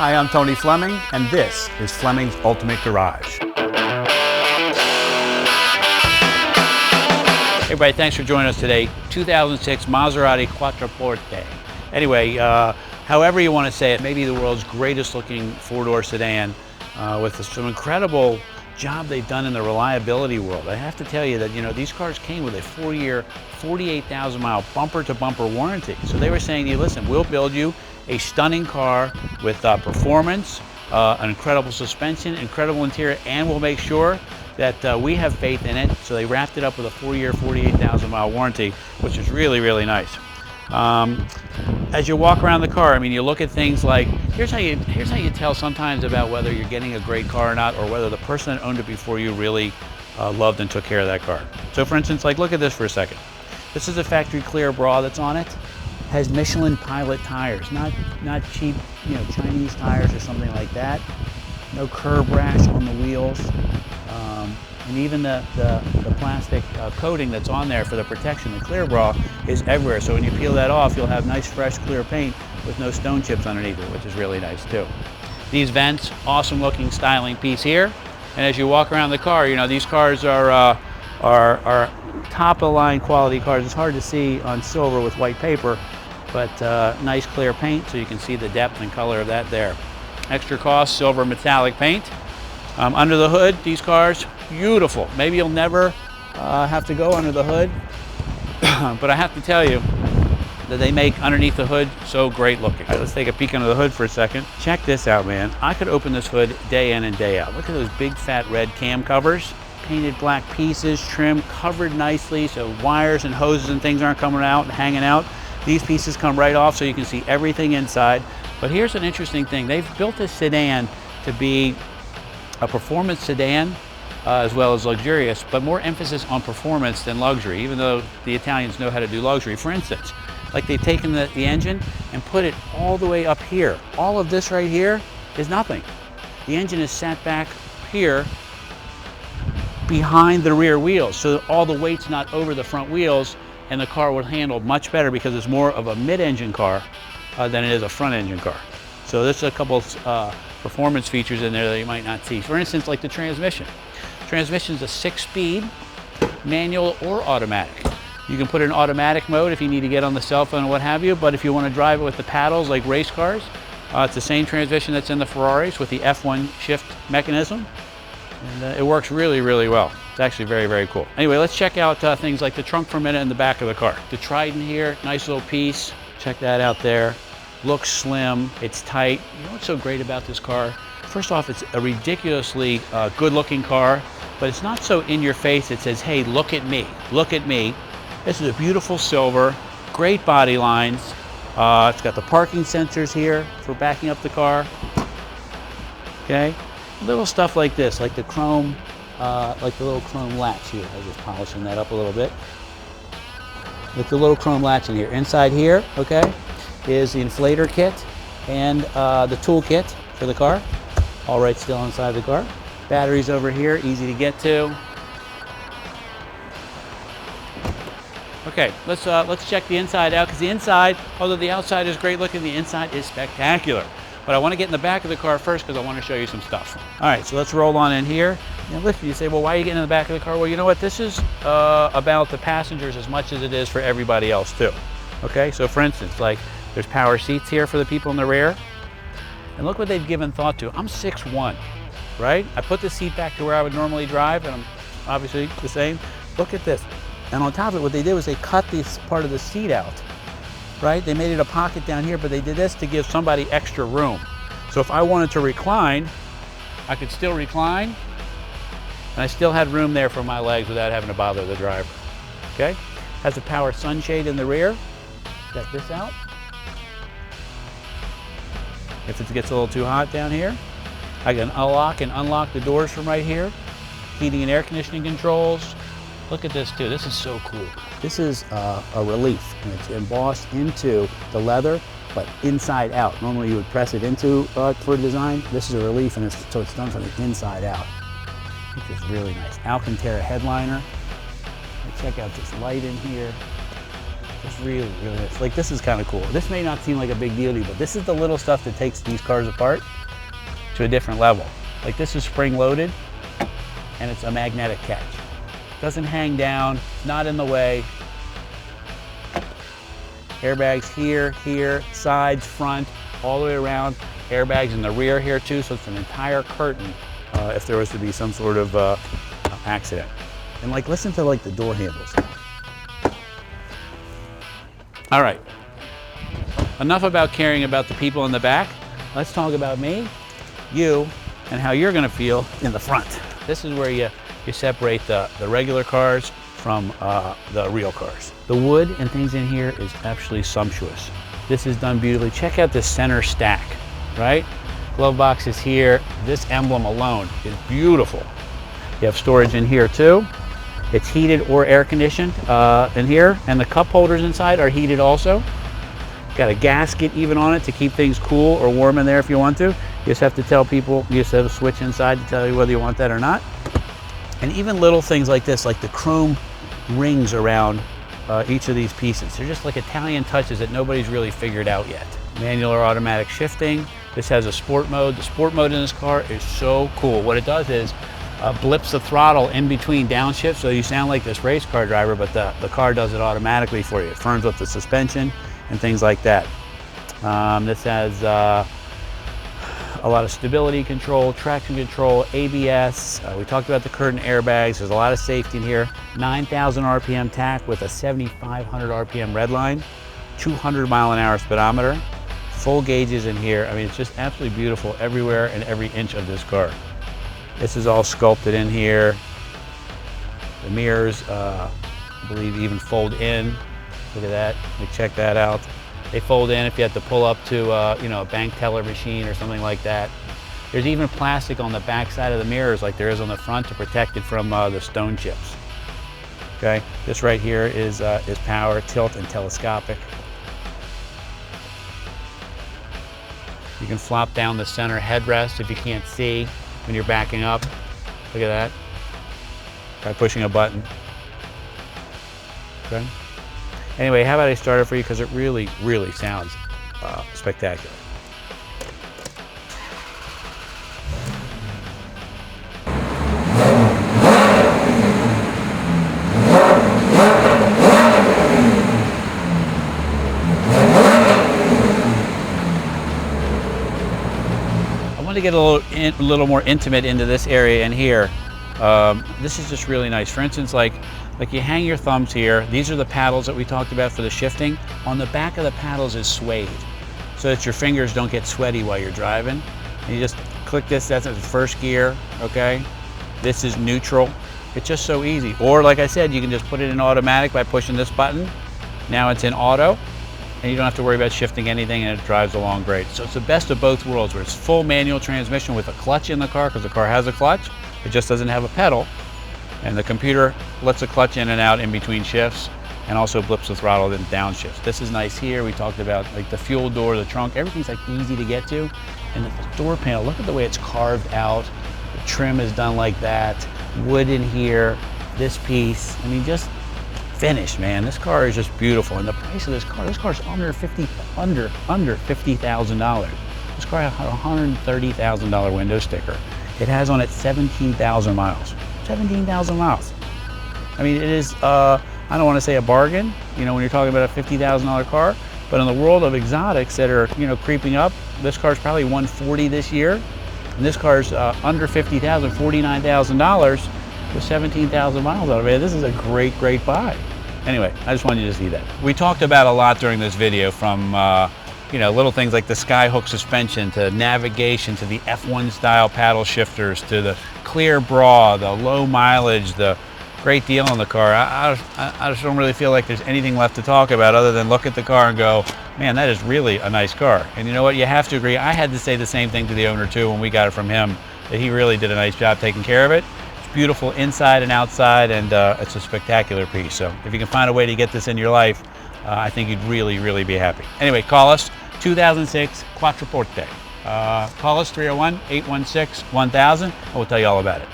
Hi, I'm Tony Fleming, and this is Fleming's Ultimate Garage. Hey everybody, thanks for joining us today. 2006 Maserati Quattroporte. Anyway, however you want to say it, maybe the world's greatest looking four-door sedan with some incredible job they've done in the reliability world. I have to tell you that, these cars came with a 4-year, 48,000 mile bumper to bumper warranty. So they were saying to you, listen, we'll build you a stunning car with performance, an incredible suspension, incredible interior, and we'll make sure that we have faith in it. So they wrapped it up with a 4-year, 48,000 mile warranty, which is really, really nice. As you walk around the car, you look at things like, here's how you tell sometimes about whether you're getting a great car or not, or whether the person that owned it before you really loved and took care of that car. So for instance, look at this for a second. This is a factory clear bra that's on it. Has Michelin Pilot tires, not cheap, Chinese tires or something like that. No curb rash on the wheels. And even the plastic coating that's on there for the protection, the clear bra, is everywhere. So when you peel that off, you'll have nice, fresh, clear paint with no stone chips underneath it, which is really nice too. These vents, awesome looking styling piece here. And as you walk around the car, these cars are top of the line quality cars. It's hard to see on silver with white paper, but nice clear paint so you can see the depth and color of that there. Extra cost, silver metallic paint. Under the hood, these cars, beautiful. Maybe you'll never have to go under the hood, but I have to tell you that they make underneath the hood so great looking. All right, let's take a peek under the hood for a second. Check this out, man. I could open this hood day in and day out. Look at those big fat red cam covers. Painted black pieces, trim, covered nicely so wires and hoses and things aren't coming out and hanging out. These pieces come right off so you can see everything inside. But here's an interesting thing. They've built this sedan to be a performance sedan as well as luxurious, but more emphasis on performance than luxury, even though the Italians know how to do luxury. For instance, they've taken the engine and put it all the way up here. All of this right here is nothing. The engine is sat back here behind the rear wheels, so all the weight's not over the front wheels, and the car will handle much better because it's more of a mid-engine car than it is a front-engine car. So there's a couple performance features in there that you might not see. For instance, like the transmission. Transmission is a 6-speed, manual or automatic. You can put it in automatic mode if you need to get on the cell phone or what have you, but if you want to drive it with the paddles like race cars, it's the same transmission that's in the Ferraris with the F1 shift mechanism. And it works really, really well. It's actually very, very cool. Anyway, let's check out things like the trunk for a minute in the back of the car. The Trident here, nice little piece. Check that out there. Looks slim, it's tight. You know what's so great about this car? First off, it's a ridiculously good looking car, but it's not so in your face. It says, hey, look at me, look at me. This is a beautiful silver, great body lines. It's got the parking sensors here for backing up the car. Okay, little stuff like this, like the chrome, like the little chrome latch here. I'm just polishing that up a little bit. Like the little chrome latch in here. Inside here, okay, is the inflator kit and the tool kit for the car. All right, still inside the car. Batteries over here, easy to get to. Okay, let's check the inside out, because the inside, although the outside is great looking, the inside is spectacular. But I want to get in the back of the car first because I want to show you some stuff. All right, so let's roll on in here. Listen, you say, well, why are you getting in the back of the car? Well, you know what? This is about the passengers as much as it is for everybody else too. Okay, so for instance, there's power seats here for the people in the rear. And look what they've given thought to. I'm 6'1", right? I put the seat back to where I would normally drive, and I'm obviously the same. Look at this. And on top of it, what they did was they cut this part of the seat out, right? They made it a pocket down here, but they did this to give somebody extra room. So if I wanted to recline, I could still recline, and I still had room there for my legs without having to bother the driver, okay? Has a power sunshade in the rear. Check this out. If it gets a little too hot down here, I can unlock and unlock the doors from right here. Heating and air conditioning controls. Look at this too, this is so cool. This is a relief, and it's embossed into the leather, but inside out. Normally you would press it into for design. This is a relief, and so it's done from the inside out. It's just really nice. Alcantara headliner. Check out this light in here. Just really, really nice. Like, this is kind of cool. This may not seem like a big deal to you, but this is the little stuff that takes these cars apart to a different level. Like, this is spring loaded, and it's a magnetic catch. Doesn't hang down, not in the way. Airbags here, here, sides, front, all the way around. Airbags in the rear here too, so it's an entire curtain if there was to be some sort of accident. And like, listen to like the door handles. All right, enough about caring about the people in the back. Let's talk about me, you, and how you're gonna feel in the front. This is where you separate the regular cars from the real cars. The wood and things in here is absolutely sumptuous. This is done beautifully. Check out this center stack, right? Glove box is here. This emblem alone is beautiful. You have storage in here too. It's heated or air conditioned in here, and the cup holders inside are heated also. Got a gasket even on it to keep things cool or warm in there if you want to. You just have to tell people, you just have a switch inside to tell you whether you want that or not. And even little things like this, like the chrome rings around each of these pieces. They're just like Italian touches that nobody's really figured out yet. Manual or automatic shifting. This has a sport mode. The sport mode in this car is so cool. What it does is blips the throttle in between downshifts, so you sound like this race car driver, but the car does it automatically for you. It firms up the suspension and things like that. This has a lot of stability control, traction control, ABS. We talked about the curtain airbags. There's a lot of safety in here. 9,000 RPM tach with a 7,500 RPM red line, 200 mile an hour speedometer, full gauges in here. I mean, it's just absolutely beautiful everywhere and every inch of this car. This is all sculpted in here. The mirrors, I believe, even fold in. Look at that. Let me check that out. They fold in if you have to pull up to you know, a bank teller machine or something like that. There's even plastic on the back side of the mirrors like there is on the front to protect it from the stone chips. Okay, this right here is power, tilt, and telescopic. You can flop down the center headrest if you can't see when you're backing up. Look at that, by pushing a button. Okay. Anyway, how about I start it for you, because it really, really sounds spectacular. I want to get a little more intimate into this area in here. This is just really nice. For instance, like you hang your thumbs here. These are the paddles that we talked about for the shifting. On the back of the paddles is suede, so that your fingers don't get sweaty while you're driving. And you just click this, that's the first gear, okay? This is neutral. It's just so easy. Or like I said, you can just put it in automatic by pushing this button. Now it's in auto, and you don't have to worry about shifting anything, and it drives along great. So it's the best of both worlds, where it's full manual transmission with a clutch in the car, because the car has a clutch. It just doesn't have a pedal. And the computer lets the clutch in and out in between shifts, and also blips the throttle in downshifts. This is nice here. We talked about like the fuel door, the trunk, everything's like easy to get to. And the door panel, look at the way it's carved out. The trim is done like that. Wood in here, this piece. I mean, just finished, man. This car is just beautiful. And the price of this car's under $50,000. This car has a $130,000 window sticker. It has on it 17,000 miles. 17,000 miles. I mean, it is, I don't want to say a bargain, you know, when you're talking about a $50,000 car, but in the world of exotics that are, you know, creeping up, this car's probably $140 this year, and this car's under $50,000, $49,000 with 17,000 miles out of it. This is a great, great buy. Anyway, I just wanted you to see that. We talked about a lot during this video, from you know, little things like the Skyhook suspension, to navigation, to the F1 style paddle shifters, to the clear bra, the low mileage, the great deal on the car. I just don't really feel like there's anything left to talk about other than look at the car and go, man, that is really a nice car. And you know what, you have to agree. I had to say the same thing to the owner too when we got it from him, that he really did a nice job taking care of it. It's beautiful inside and outside, and it's a spectacular piece. So if you can find a way to get this in your life, I think you'd really, really be happy. Anyway, call us, 2006 Quattroporte. Call us 301-816-1000, and we'll tell you all about it.